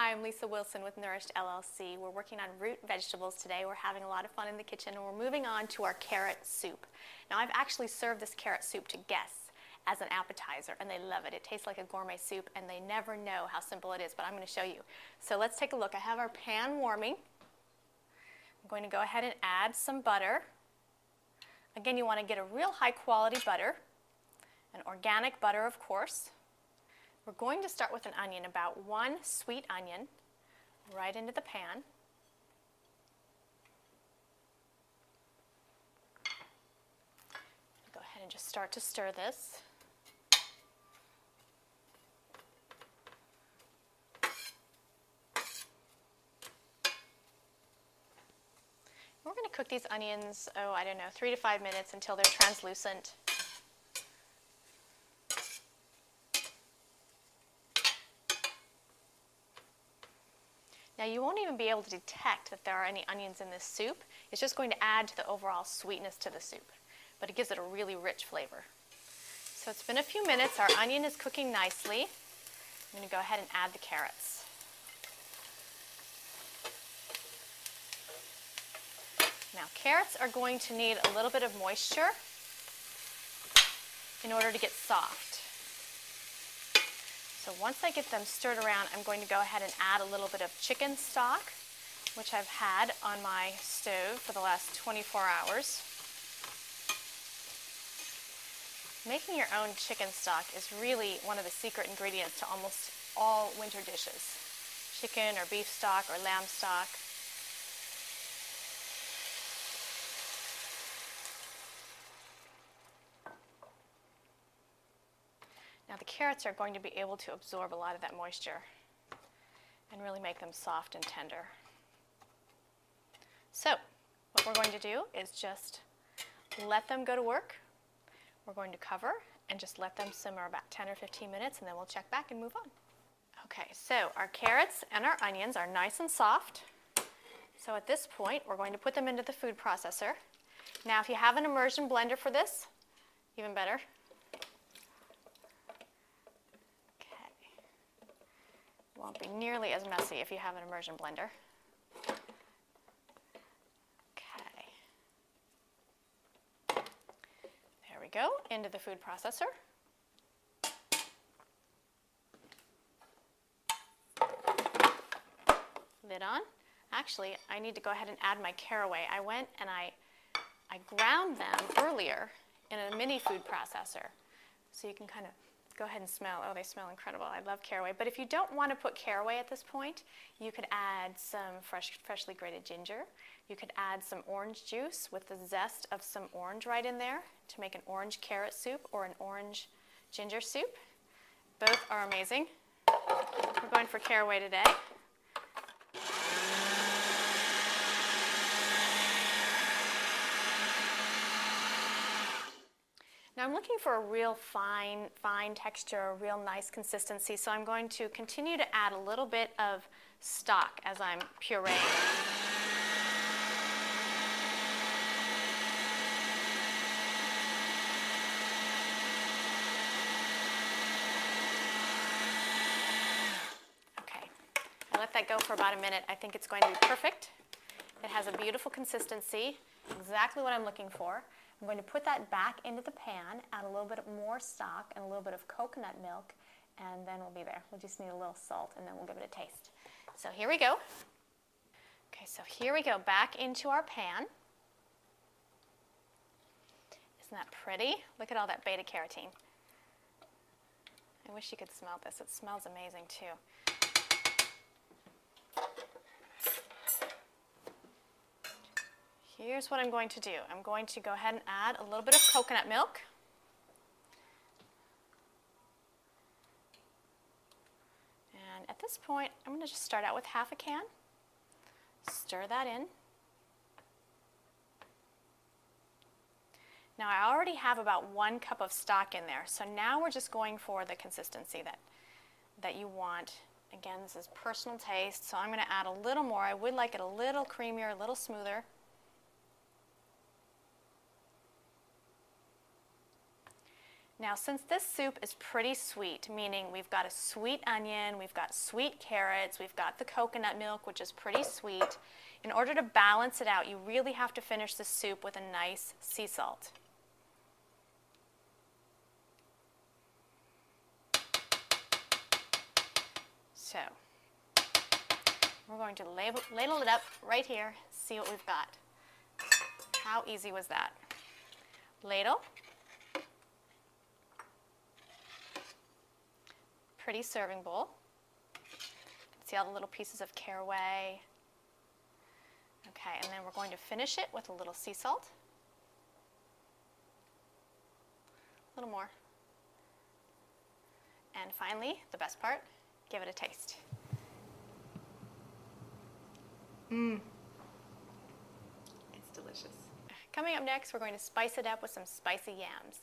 Hi, I'm Lisa Wilson with Nourished LLC. We're working on root vegetables today. We're having a lot of fun in the kitchen, and we're moving on to our carrot soup. Now, I've actually served this carrot soup to guests as an appetizer, and they love it. It tastes like a gourmet soup, and they never know how simple it is, but I'm going to show you. So let's take a look. I have our pan warming. I'm going to go ahead and add some butter. Again, you want to get a real high-quality butter, an organic butter, of course. We're going to start with an onion, about one sweet onion, right into the pan. Go ahead and just start to stir this. We're going to cook these onions, I don't know, 3 to 5 minutes until they're translucent. Now, you won't even be able to detect that there are any onions in this soup. It's just going to add to the overall sweetness to the soup, but it gives it a really rich flavor. So it's been a few minutes. Our onion is cooking nicely. I'm going to go ahead and add the carrots. Now, carrots are going to need a little bit of moisture in order to get soft. So once I get them stirred around, I'm going to go ahead and add a little bit of chicken stock, which I've had on my stove for the last 24 hours. Making your own chicken stock is really one of the secret ingredients to almost all winter dishes. Chicken or beef stock or lamb stock. Now the carrots are going to be able to absorb a lot of that moisture and really make them soft and tender. So what we're going to do is just let them go to work. We're going to cover and just let them simmer about 10 or 15 minutes, and then we'll check back and move on. Okay, so our carrots and our onions are nice and soft. So at this point, we're going to put them into the food processor. Now, if you have an immersion blender for this, even better. Won't be nearly as messy if you have an immersion blender. Okay. There we go, into the food processor. Lid on. Actually, I need to go ahead and add my caraway. I went and I ground them earlier in a mini food processor. So you can kind of go ahead and smell. Oh, they smell incredible. I love caraway. But if you don't want to put caraway at this point, you could add some freshly grated ginger. You could add some orange juice with the zest of some orange right in there to make an orange carrot soup or an orange ginger soup. Both are amazing. We're going for caraway today. Now I'm looking for a real fine texture, a real nice consistency, so I'm going to continue to add a little bit of stock as I'm pureeing. Okay, I let that go for about a minute. I think it's going to be perfect. It has a beautiful consistency, exactly what I'm looking for. I'm going to put that back into the pan, add a little bit more stock and a little bit of coconut milk, and then we'll be there. We'll just need a little salt, and then we'll give it a taste. So here we go. Okay, so here we go, back into our pan. Isn't that pretty? Look at all that beta carotene. I wish you could smell this. It smells amazing too. Here's what I'm going to do. I'm going to go ahead and add a little bit of coconut milk. And at this point, I'm going to just start out with half a can. Stir that in. Now, I already have about 1 cup of stock in there, so now we're just going for the consistency that you want. Again, this is personal taste, so I'm going to add a little more. I would like it a little creamier, a little smoother. Now, since this soup is pretty sweet, meaning we've got a sweet onion, we've got sweet carrots, we've got the coconut milk, which is pretty sweet, in order to balance it out, you really have to finish the soup with a nice sea salt. So, we're going to ladle it up right here, see what we've got. How easy was that? Ladle. Pretty serving bowl. See all the little pieces of caraway. Okay, and then we're going to finish it with a little sea salt. A little more. And finally, the best part, give it a taste. Mmm. It's delicious. Coming up next, we're going to spice it up with some spicy yams.